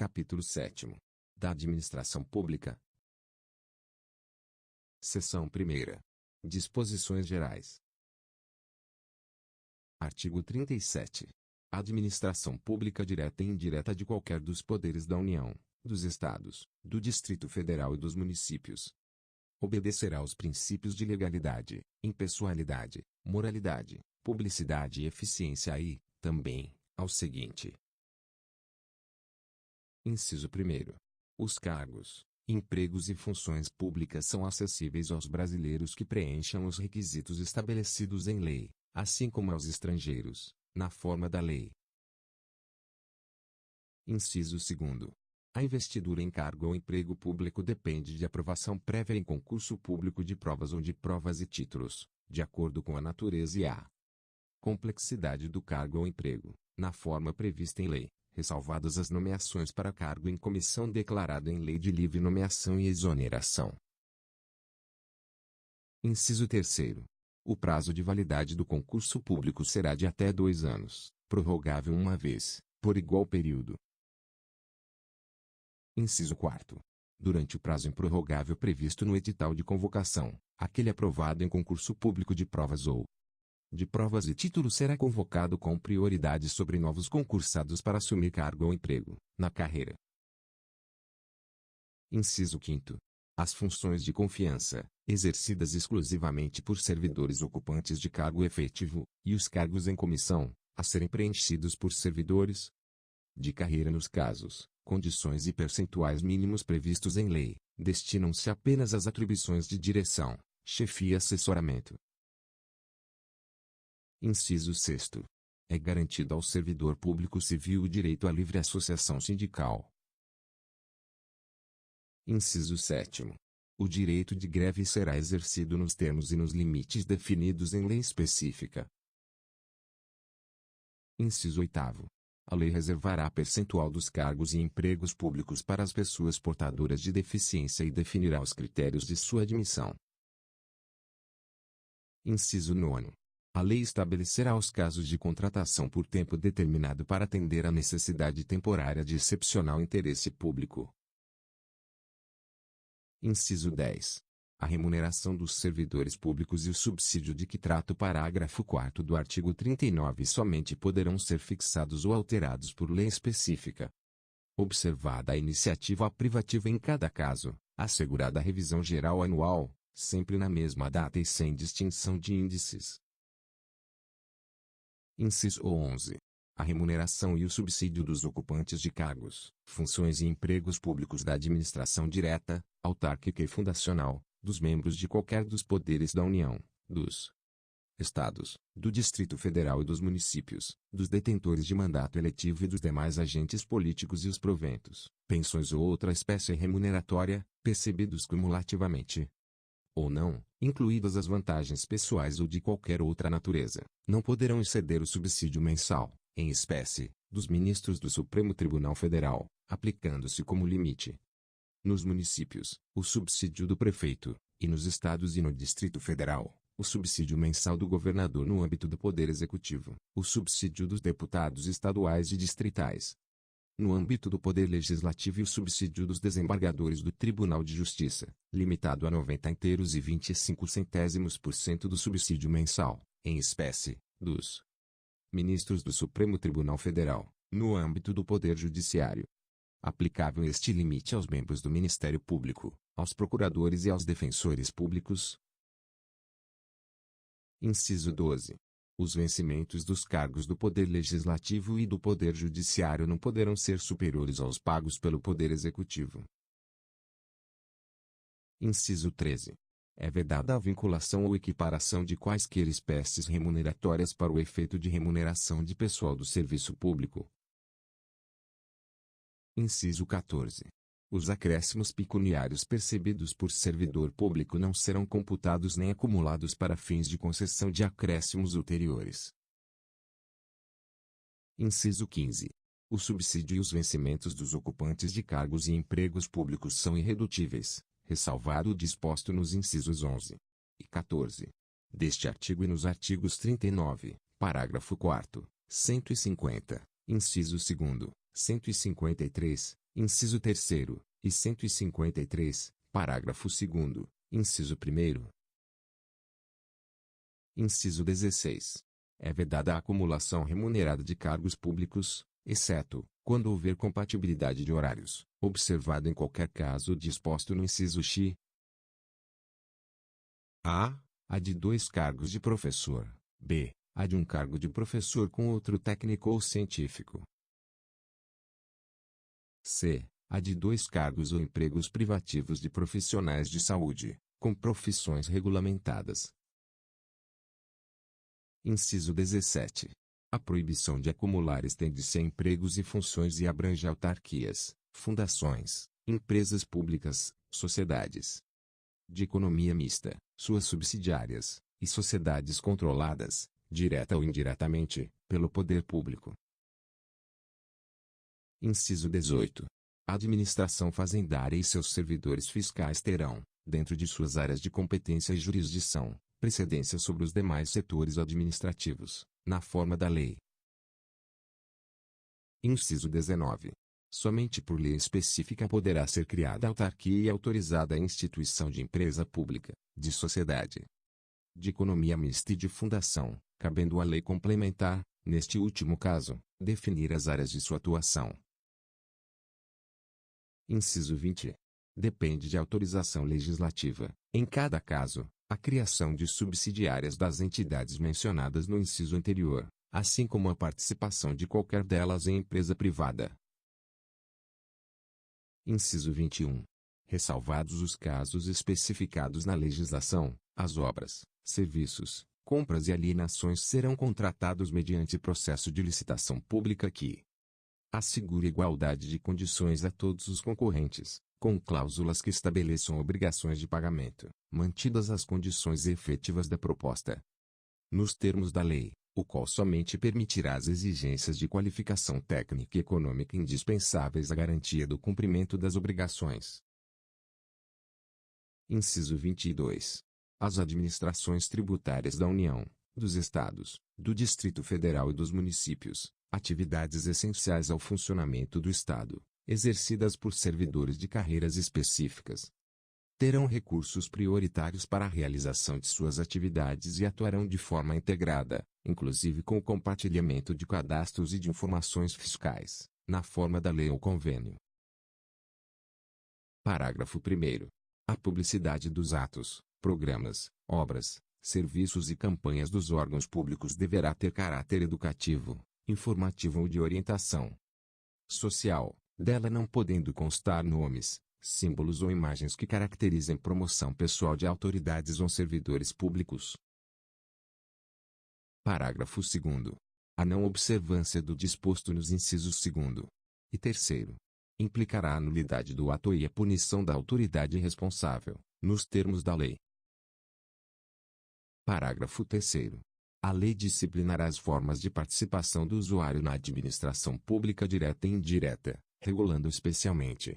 Capítulo 7º. Da Administração Pública. Seção 1ª. Disposições Gerais. Artigo 37. A administração pública direta e indireta de qualquer dos poderes da União, dos Estados, do Distrito Federal e dos municípios obedecerá aos princípios de legalidade, impessoalidade, moralidade, publicidade e eficiência e, também, ao seguinte. Inciso 1º. Os cargos, empregos e funções públicas são acessíveis aos brasileiros que preencham os requisitos estabelecidos em lei, assim como aos estrangeiros, na forma da lei. Inciso 2º. A investidura em cargo ou emprego público depende de aprovação prévia em concurso público de provas ou de provas e títulos, de acordo com a natureza e a complexidade do cargo ou emprego, na forma prevista em lei, ressalvadas as nomeações para cargo em comissão declarada em lei de livre nomeação e exoneração. Inciso 3º. O prazo de validade do concurso público será de até 2 anos, prorrogável uma vez, por igual período. Inciso 4º. Durante o prazo improrrogável previsto no edital de convocação, aquele aprovado em concurso público de provas ou de provas e títulos será convocado com prioridade sobre novos concursados para assumir cargo ou emprego, na carreira. Inciso 5º. As funções de confiança, exercidas exclusivamente por servidores ocupantes de cargo efetivo, e os cargos em comissão, a serem preenchidos por servidores de carreira nos casos, condições e percentuais mínimos previstos em lei, destinam-se apenas às atribuições de direção, chefia e assessoramento. Inciso 6º. É garantido ao servidor público civil o direito à livre associação sindical. Inciso 7º. O direito de greve será exercido nos termos e nos limites definidos em lei específica. Inciso 8º. A lei reservará percentual dos cargos e empregos públicos para as pessoas portadoras de deficiência e definirá os critérios de sua admissão. Inciso 9º. A lei estabelecerá os casos de contratação por tempo determinado para atender à necessidade temporária de excepcional interesse público. Inciso 10. A remuneração dos servidores públicos e o subsídio de que trata o parágrafo 4º do artigo 39 somente poderão ser fixados ou alterados por lei específica. Observada a iniciativa privativa em cada caso, assegurada a revisão geral anual, sempre na mesma data e sem distinção de índices. Inciso 11. A remuneração e o subsídio dos ocupantes de cargos, funções e empregos públicos da administração direta, autárquica e fundacional, dos membros de qualquer dos poderes da União, dos Estados, do Distrito Federal e dos municípios, dos detentores de mandato eletivo e dos demais agentes políticos e os proventos, pensões ou outra espécie remuneratória, percebidos cumulativamente ou não, incluídas as vantagens pessoais ou de qualquer outra natureza, não poderão exceder o subsídio mensal, em espécie, dos ministros do Supremo Tribunal Federal, aplicando-se como limite nos municípios, o subsídio do prefeito, e nos estados e no Distrito Federal, o subsídio mensal do governador no âmbito do Poder Executivo, o subsídio dos deputados estaduais e distritais no âmbito do Poder Legislativo e o subsídio dos desembargadores do Tribunal de Justiça, limitado a 90,25% do subsídio mensal, em espécie, dos ministros do Supremo Tribunal Federal, no âmbito do Poder Judiciário. Aplicável este limite aos membros do Ministério Público, aos procuradores e aos defensores públicos. Inciso 12. Os vencimentos dos cargos do Poder Legislativo e do Poder Judiciário não poderão ser superiores aos pagos pelo Poder Executivo. Inciso 13. É vedada a vinculação ou equiparação de quaisquer espécies remuneratórias para o efeito de remuneração de pessoal do serviço público. Inciso 14. Os acréscimos pecuniários percebidos por servidor público não serão computados nem acumulados para fins de concessão de acréscimos ulteriores. Inciso 15. O subsídio e os vencimentos dos ocupantes de cargos e empregos públicos são irredutíveis, ressalvado o disposto nos incisos 11 e 14 deste artigo e nos artigos 39, parágrafo 4º, 150, inciso 2º, 153, Inciso 3º, e 153, parágrafo 2º, inciso 1º. Inciso 16. É vedada a acumulação remunerada de cargos públicos, exceto, quando houver compatibilidade de horários, observado em qualquer caso disposto no inciso X. A de 2 cargos de professor. B. A de um cargo de professor com outro técnico ou científico. C. A de 2 cargos ou empregos privativos de profissionais de saúde, com profissões regulamentadas. Inciso 17. A proibição de acumular estende-se a empregos e funções e abrange autarquias, fundações, empresas públicas, sociedades de economia mista, suas subsidiárias, e sociedades controladas, direta ou indiretamente, pelo poder público. Inciso 18. A administração fazendária e seus servidores fiscais terão, dentro de suas áreas de competência e jurisdição, precedência sobre os demais setores administrativos, na forma da lei. Inciso 19. Somente por lei específica poderá ser criada autarquia e autorizada a instituição de empresa pública, de sociedade de economia mista e de fundação, cabendo à lei complementar, neste último caso, definir as áreas de sua atuação. Inciso 20. Depende de autorização legislativa, em cada caso, a criação de subsidiárias das entidades mencionadas no inciso anterior, assim como a participação de qualquer delas em empresa privada. Inciso 21. Ressalvados os casos especificados na legislação, as obras, serviços, compras e alienações serão contratados mediante processo de licitação pública que assegure igualdade de condições a todos os concorrentes, com cláusulas que estabeleçam obrigações de pagamento, mantidas as condições efetivas da proposta, nos termos da lei, o qual somente permitirá as exigências de qualificação técnica e econômica indispensáveis à garantia do cumprimento das obrigações. Inciso 22. As administrações tributárias da União, dos Estados, do Distrito Federal e dos municípios, atividades essenciais ao funcionamento do Estado, exercidas por servidores de carreiras específicas, terão recursos prioritários para a realização de suas atividades e atuarão de forma integrada, inclusive com o compartilhamento de cadastros e de informações fiscais, na forma da lei ou convênio. Parágrafo 1º. A publicidade dos atos, programas, obras, serviços e campanhas dos órgãos públicos deverá ter caráter educativo, informativo ou de orientação social, dela não podendo constar nomes, símbolos ou imagens que caracterizem promoção pessoal de autoridades ou servidores públicos. Parágrafo 2º. A não observância do disposto nos incisos 2º e 3º implicará a nulidade do ato e a punição da autoridade responsável, nos termos da lei. Parágrafo 3º. A lei disciplinará as formas de participação do usuário na administração pública direta e indireta, regulando especialmente: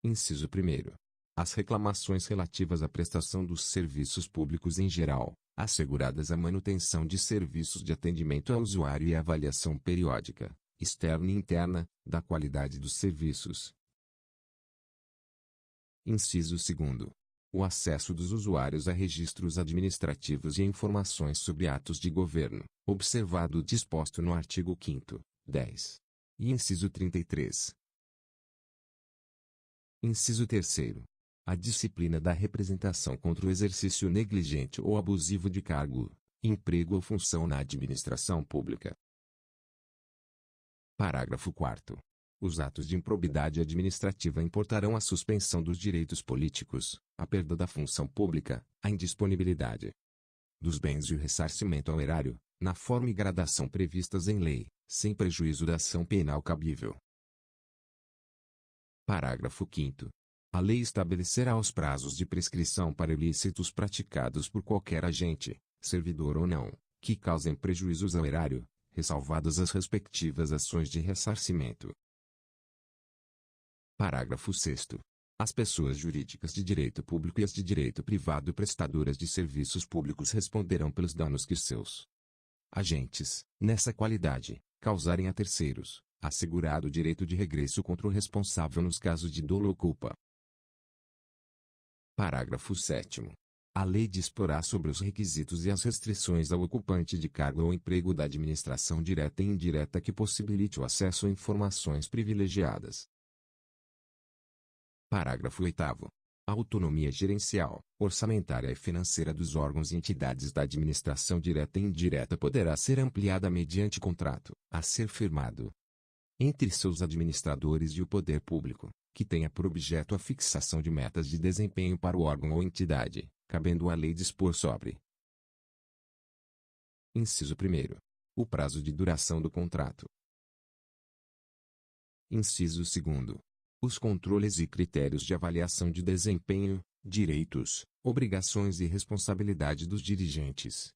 inciso 1º. As reclamações relativas à prestação dos serviços públicos em geral, asseguradas a manutenção de serviços de atendimento ao usuário e a avaliação periódica, externa e interna, da qualidade dos serviços. Inciso 2º. O acesso dos usuários a registros administrativos e a informações sobre atos de governo, observado o disposto no artigo 5º, 10. E inciso 33. Inciso 3º. A disciplina da representação contra o exercício negligente ou abusivo de cargo, emprego ou função na administração pública. Parágrafo 4º. Os atos de improbidade administrativa importarão a suspensão dos direitos políticos, a perda da função pública, a indisponibilidade dos bens e o ressarcimento ao erário, na forma e gradação previstas em lei, sem prejuízo da ação penal cabível. Parágrafo 5º. A lei estabelecerá os prazos de prescrição para ilícitos praticados por qualquer agente, servidor ou não, que causem prejuízos ao erário, ressalvadas as respectivas ações de ressarcimento. Parágrafo 6º. As pessoas jurídicas de direito público e as de direito privado prestadoras de serviços públicos responderão pelos danos que seus agentes, nessa qualidade, causarem a terceiros, assegurado o direito de regresso contra o responsável nos casos de dolo ou culpa. Parágrafo 7º. A lei disporá sobre os requisitos e as restrições ao ocupante de cargo ou emprego da administração direta e indireta que possibilite o acesso a informações privilegiadas. Parágrafo 8º. A autonomia gerencial, orçamentária e financeira dos órgãos e entidades da administração direta e indireta poderá ser ampliada mediante contrato, a ser firmado entre seus administradores e o poder público, que tenha por objeto a fixação de metas de desempenho para o órgão ou entidade, cabendo à lei dispor sobre. Inciso 1º. O prazo de duração do contrato. Inciso 2º. Os controles e critérios de avaliação de desempenho, direitos, obrigações e responsabilidade dos dirigentes.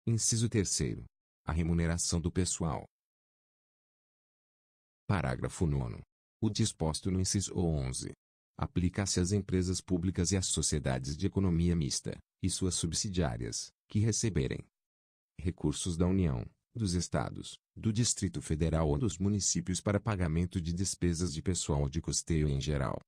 Inciso 3º. A remuneração do pessoal. Parágrafo 9º. O disposto no inciso 11 aplica-se às empresas públicas e às sociedades de economia mista, e suas subsidiárias, que receberem recursos da União, dos Estados, do Distrito Federal ou dos municípios para pagamento de despesas de pessoal ou de custeio em geral.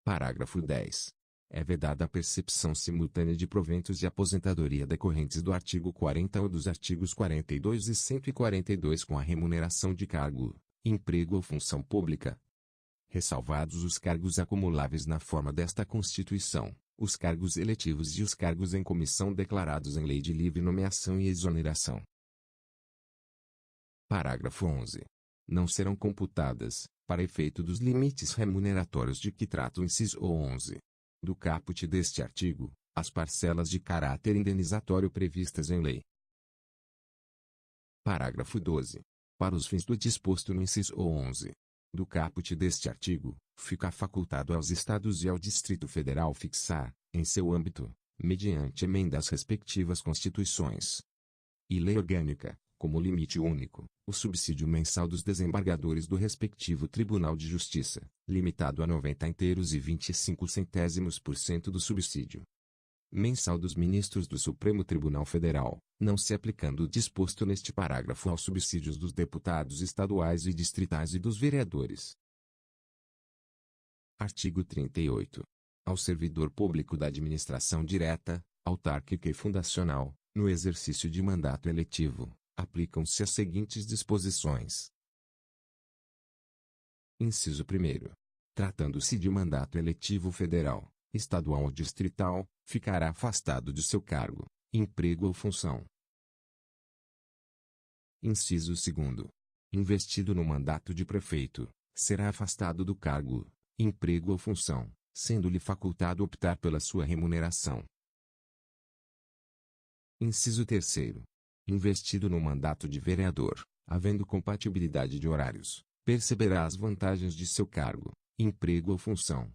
Parágrafo 10. É vedada a percepção simultânea de proventos de aposentadoria decorrentes do artigo 40 ou dos artigos 42 e 142 com a remuneração de cargo, emprego ou função pública, ressalvados os cargos acumuláveis na forma desta Constituição, os cargos eletivos e os cargos em comissão declarados em lei de livre nomeação e exoneração. Parágrafo 11. Não serão computadas, para efeito dos limites remuneratórios de que trata o inciso 11 do caput deste artigo, as parcelas de caráter indenizatório previstas em lei. Parágrafo 12. Para os fins do disposto no inciso 11 do caput deste artigo, fica facultado aos Estados e ao Distrito Federal fixar, em seu âmbito, mediante emenda às respectivas Constituições e lei orgânica, como limite único, o subsídio mensal dos desembargadores do respectivo Tribunal de Justiça, limitado a 90 inteiros e 25 centésimos% do subsídio mensal dos ministros do Supremo Tribunal Federal, não se aplicando o disposto neste parágrafo aos subsídios dos deputados estaduais e distritais e dos vereadores. Artigo 38. Ao servidor público da administração direta, autárquica e fundacional, no exercício de mandato eletivo, aplicam-se as seguintes disposições. Inciso 1º. Tratando-se de mandato eletivo federal, estadual ou distrital, ficará afastado de seu cargo, emprego ou função. Inciso 2º. Investido no mandato de prefeito, será afastado do cargo, emprego ou função, sendo-lhe facultado optar pela sua remuneração. Inciso 3º. Investido no mandato de vereador, havendo compatibilidade de horários, perceberá as vantagens de seu cargo, emprego ou função,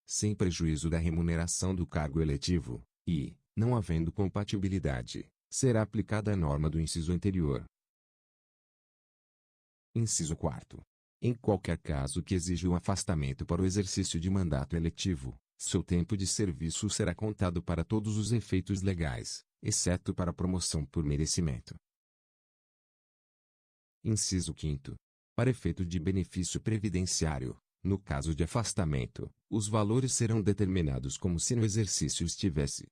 sem prejuízo da remuneração do cargo eletivo, e, não havendo compatibilidade, será aplicada a norma do inciso anterior. Inciso 4º. Em qualquer caso que exija o afastamento para o exercício de mandato eletivo, seu tempo de serviço será contado para todos os efeitos legais, exceto para promoção por merecimento. Inciso 5º. Para efeito de benefício previdenciário, no caso de afastamento, os valores serão determinados como se no exercício estivesse